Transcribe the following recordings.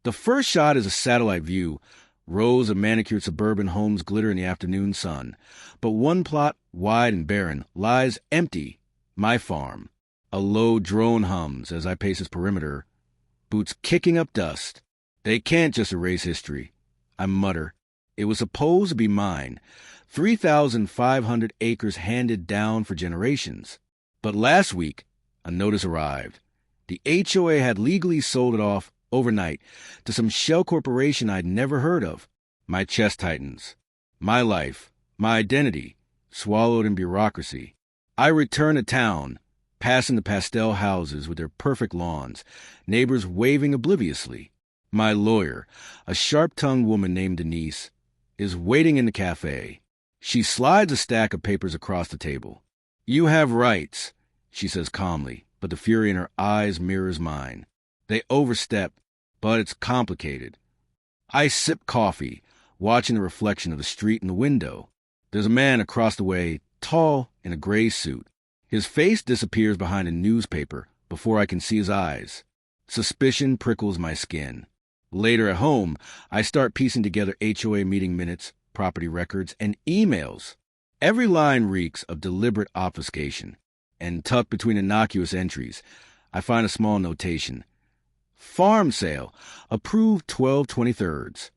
The first shot is a satellite view. Rows of manicured suburban homes glitter in the afternoon sun. But one plot, wide and barren, lies empty. My farm. A low drone hums as I pace its perimeter, boots kicking up dust. They can't just erase history. I mutter. It was supposed to be mine. 3,500 acres handed down for generations. But last week, a notice arrived. The HOA had legally sold it off overnight to some shell corporation I'd never heard of. My chest tightens. My life, my identity, swallowed in bureaucracy. I return to town, passing the pastel houses with their perfect lawns, neighbors waving obliviously. My lawyer, a sharp-tongued woman named Denise, is waiting in the cafe. She slides a stack of papers across the table. "You have rights," she says calmly, but the fury in her eyes mirrors mine. They overstep, but it's complicated. I sip coffee, watching the reflection of the street in the window. There's a man across the way, tall, in a gray suit. His face disappears behind a newspaper before I can see his eyes. Suspicion prickles my skin. Later at home, I start piecing together HOA meeting minutes, property records, and emails. Every line reeks of deliberate obfuscation. And tucked between innocuous entries, I find a small notation. Farm sale, approved 12/23.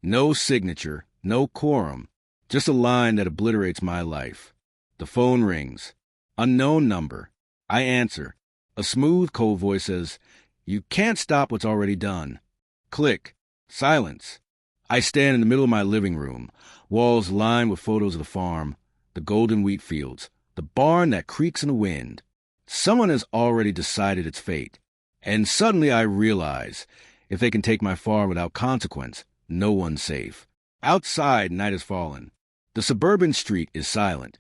No signature, no quorum, just a line that obliterates my life. The phone rings. Unknown number. I answer. A smooth, cold voice says, "You can't stop what's already done." Click. Silence. I stand in the middle of my living room, walls lined with photos of the farm, the golden wheat fields, the barn that creaks in the wind. Someone has already decided its fate. And suddenly I realize, if they can take my farm without consequence, no one's safe. Outside, night has fallen. The suburban street is silent.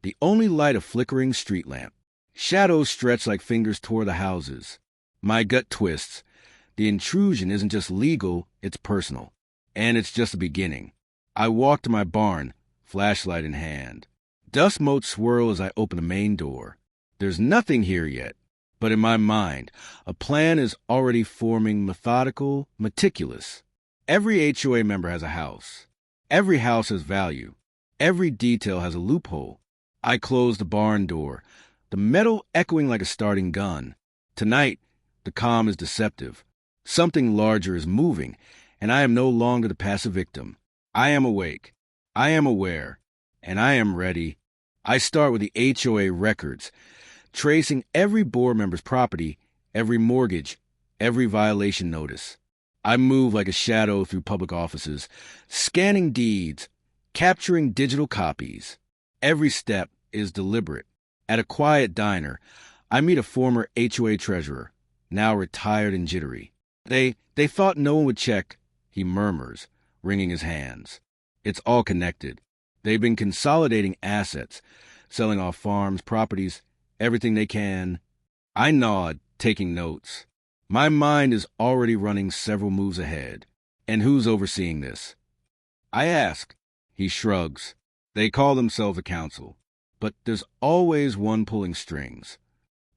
The only light a flickering street lamp. Shadows stretch like fingers toward the houses. My gut twists. The intrusion isn't just legal, it's personal. And it's just the beginning. I walk to my barn, flashlight in hand. Dust motes swirl as I open the main door. There's nothing here yet. But in my mind, a plan is already forming, methodical, meticulous. Every HOA member has a house. Every house has value. Every detail has a loophole. I close the barn door, the metal echoing like a starting gun. Tonight, the calm is deceptive. Something larger is moving, and I am no longer the passive victim. I am awake. I am aware. And I am ready. I start with the HOA records, tracing every board member's property, every mortgage, every violation notice. I move like a shadow through public offices, scanning deeds, capturing digital copies. Every step is deliberate. At a quiet diner, I meet a former HOA treasurer, now retired and jittery. They thought no one would check, he murmurs, wringing his hands. It's all connected. They've been consolidating assets, selling off farms, properties, everything they can. I nod, taking notes. My mind is already running several moves ahead. And who's overseeing this? I ask. He shrugs. They call themselves a council. But there's always one pulling strings.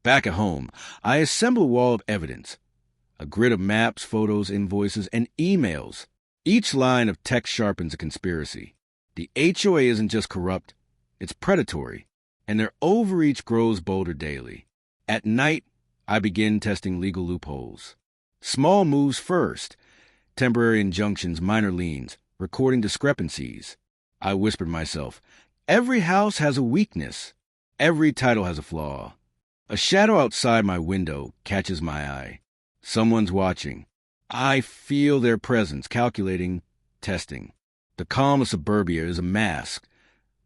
Back at home, I assemble a wall of evidence. A grid of maps, photos, invoices, and emails. Each line of text sharpens a conspiracy. The HOA isn't just corrupt, it's predatory. And their overreach grows bolder daily. At night, I begin testing legal loopholes. Small moves first. Temporary injunctions, minor liens, recording discrepancies. I whisper to myself, every house has a weakness. Every title has a flaw. A shadow outside my window catches my eye. Someone's watching. I feel their presence, calculating, testing. The calm of suburbia is a mask.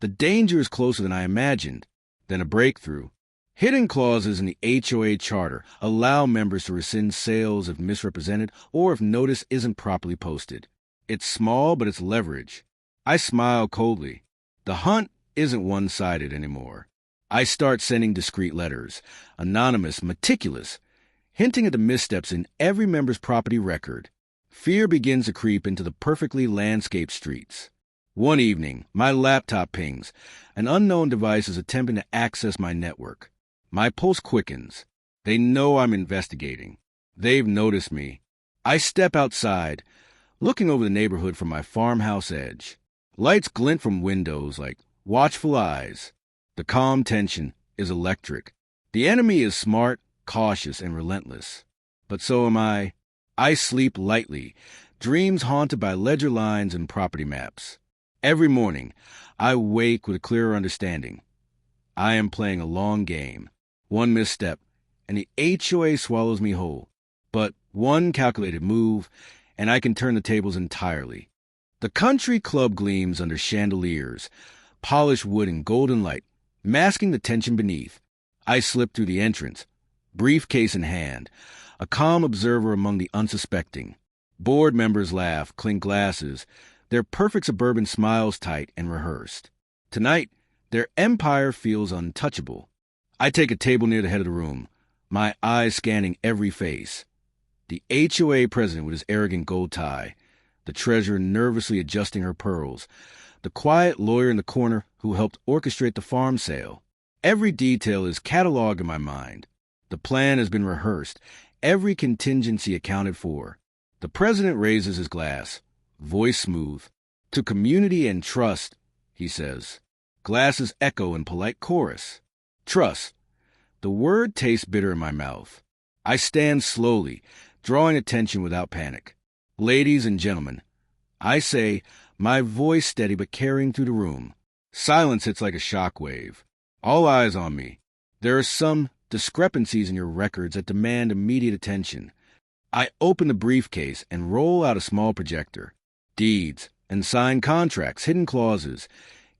The danger is closer than I imagined. Then a breakthrough. Hidden clauses in the HOA charter allow members to rescind sales if misrepresented or if notice isn't properly posted. It's small, but it's leverage. I smile coldly. The hunt isn't one-sided anymore. I start sending discreet letters, anonymous, meticulous, hinting at the missteps in every member's property record. Fear begins to creep into the perfectly landscaped streets. One evening, my laptop pings. An unknown device is attempting to access my network. My pulse quickens. They know I'm investigating. They've noticed me. I step outside, looking over the neighborhood from my farmhouse edge. Lights glint from windows like watchful eyes. The calm tension is electric. The enemy is smart, cautious, and relentless. But so am I. I sleep lightly, dreams haunted by ledger lines and property maps. Every morning, I wake with a clearer understanding. I am playing a long game. One misstep, and the HOA swallows me whole. But one calculated move, and I can turn the tables entirely. The country club gleams under chandeliers, polished wood and golden light, masking the tension beneath. I slip through the entrance, briefcase in hand, a calm observer among the unsuspecting. Board members laugh, clink glasses, their perfect suburban smiles tight and rehearsed. Tonight, their empire feels untouchable. I take a table near the head of the room, my eyes scanning every face. The HOA president with his arrogant gold tie, the treasurer nervously adjusting her pearls, the quiet lawyer in the corner who helped orchestrate the farm sale. Every detail is cataloged in my mind. The plan has been rehearsed, every contingency accounted for. The president raises his glass, voice smooth. "To community and trust," he says. Glasses echo in polite chorus. Trust. The word tastes bitter in my mouth. I stand slowly, drawing attention without panic. "Ladies and gentlemen," I say, my voice steady but carrying through the room. Silence hits like a shockwave. All eyes on me. There are some discrepancies in your records that demand immediate attention. I open the briefcase and roll out a small projector. Deeds and signed contracts, hidden clauses,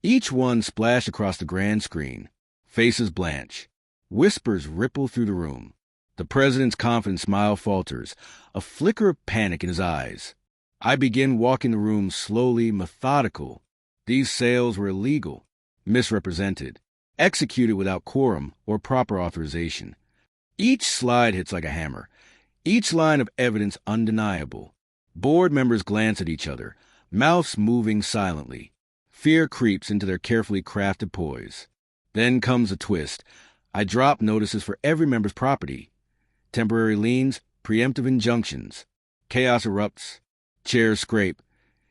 each one splashed across the grand screen. Faces blanch. Whispers ripple through the room. The president's confident smile falters, a flicker of panic in his eyes. I begin walking the room slowly, methodical. These sales were illegal, misrepresented, executed without quorum or proper authorization. Each slide hits like a hammer, each line of evidence undeniable. Board members glance at each other, mouths moving silently. Fear creeps into their carefully crafted poise. Then comes a twist. I drop notices for every member's property. Temporary liens, preemptive injunctions. Chaos erupts. Chairs scrape.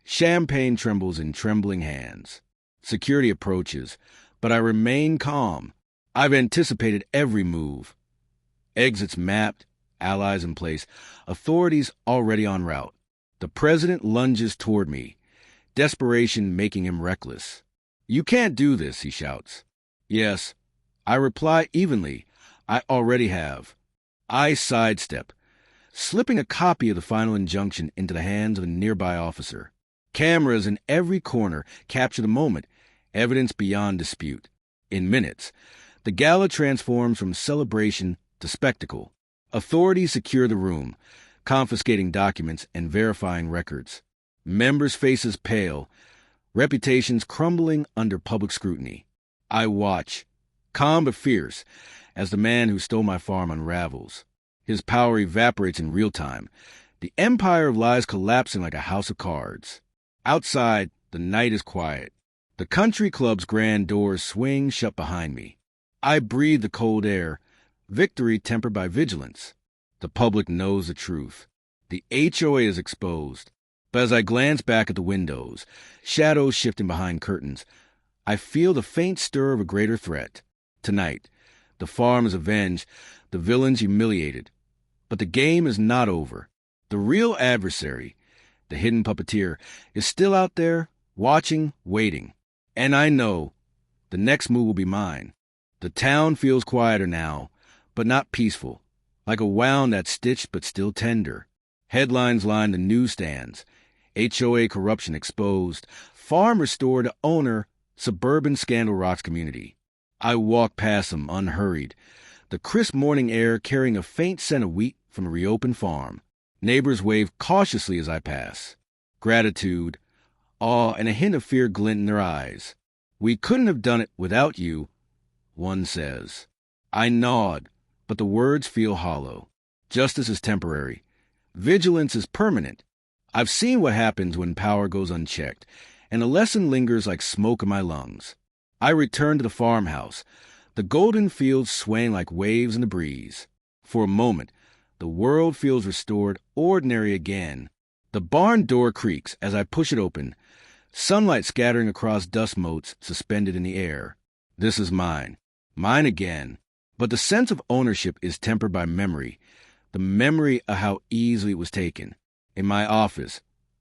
Champagne trembles in trembling hands. Security approaches, but I remain calm. I've anticipated every move. Exits mapped, allies in place, authorities already en route. The president lunges toward me, desperation making him reckless. "You can't do this," he shouts. "Yes." I reply evenly. "I already have." I sidestep, slipping a copy of the final injunction into the hands of a nearby officer. Cameras in every corner capture the moment, evidence beyond dispute. In minutes, the gala transforms from celebration to spectacle. Authorities secure the room, confiscating documents and verifying records. Members' faces pale, reputations crumbling under public scrutiny. I watch, calm but fierce, as the man who stole my farm unravels. His power evaporates in real time, the empire of lies collapsing like a house of cards. Outside, the night is quiet. The country club's grand doors swing shut behind me. I breathe the cold air, victory tempered by vigilance. The public knows the truth. The HOA is exposed. But as I glance back at the windows, shadows shifting behind curtains, I feel the faint stir of a greater threat. Tonight, the farm is avenged, the villains humiliated. But the game is not over. The real adversary, the hidden puppeteer, is still out there, watching, waiting. And I know the next move will be mine. The town feels quieter now, but not peaceful, like a wound that's stitched but still tender. Headlines line the newsstands. HOA corruption exposed. Farm restored to owner. Suburban scandal rocks community. I walk past them unhurried, the crisp morning air carrying a faint scent of wheat from a reopened farm. Neighbors wave cautiously as I pass. Gratitude, awe, and a hint of fear glint in their eyes. "We couldn't have done it without you," one says. I nod, but the words feel hollow. Justice is temporary. Vigilance is permanent. I've seen what happens when power goes unchecked, and the lesson lingers like smoke in my lungs. I return to the farmhouse, the golden fields swaying like waves in the breeze. For a moment, The world feels restored, ordinary again. The barn door creaks as I push it open, sunlight scattering across dust motes suspended in the air. This is mine. Mine again. But the sense of ownership is tempered by memory, the memory of how easily it was taken. In my office,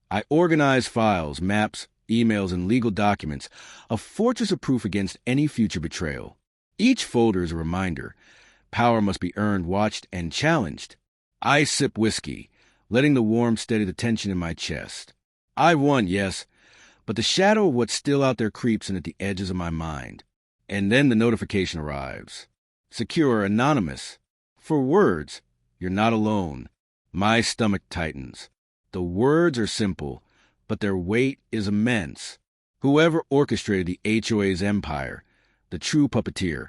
I organize files, maps, emails, and legal documents, a fortress of proof against any future betrayal. Each folder is a reminder. Power must be earned, watched, and challenged. I sip whiskey, letting the warmth steady the tension in my chest. I won, yes, but the shadow of what's still out there creeps in at the edges of my mind. And then the notification arrives. Secure, anonymous. For words, you're not alone. My stomach tightens. The words are simple, but their weight is immense. Whoever orchestrated the HOA's empire, the true puppeteer,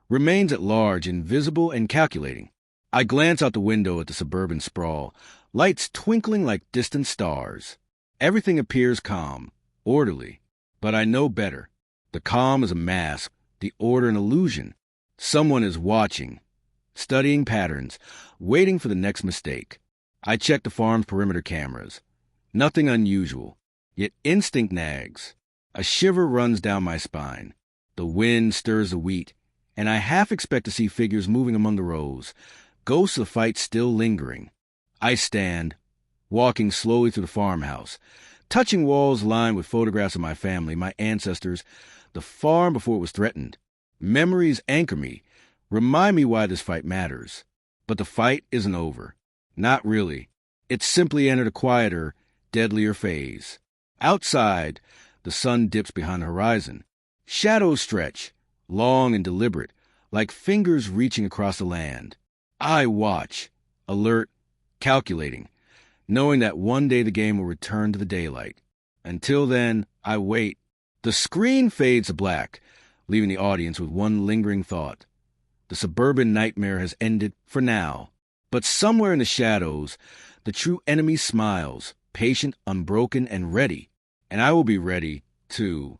remains at large, invisible and calculating. I glance out the window at the suburban sprawl, lights twinkling like distant stars. Everything appears calm, orderly, but I know better. The calm is a mask, the order an illusion. Someone is watching, studying patterns, waiting for the next mistake. I check the farm's perimeter cameras. Nothing unusual, yet instinct nags. A shiver runs down my spine. The wind stirs the wheat, and I half expect to see figures moving among the rows, ghosts of fight still lingering. I stand, walking slowly through the farmhouse, touching walls lined with photographs of my family, my ancestors, the farm before it was threatened. Memories anchor me, remind me why this fight matters. But the fight isn't over. Not really. It's simply entered a quieter, deadlier phase. Outside, the sun dips behind the horizon. Shadows stretch, long and deliberate, like fingers reaching across the land. I watch, alert, calculating, knowing that one day the game will return to the daylight. Until then, I wait. The screen fades to black, leaving the audience with one lingering thought. The suburban nightmare has ended for now. But somewhere in the shadows, the true enemy smiles, patient, unbroken, and ready. And I will be ready, too.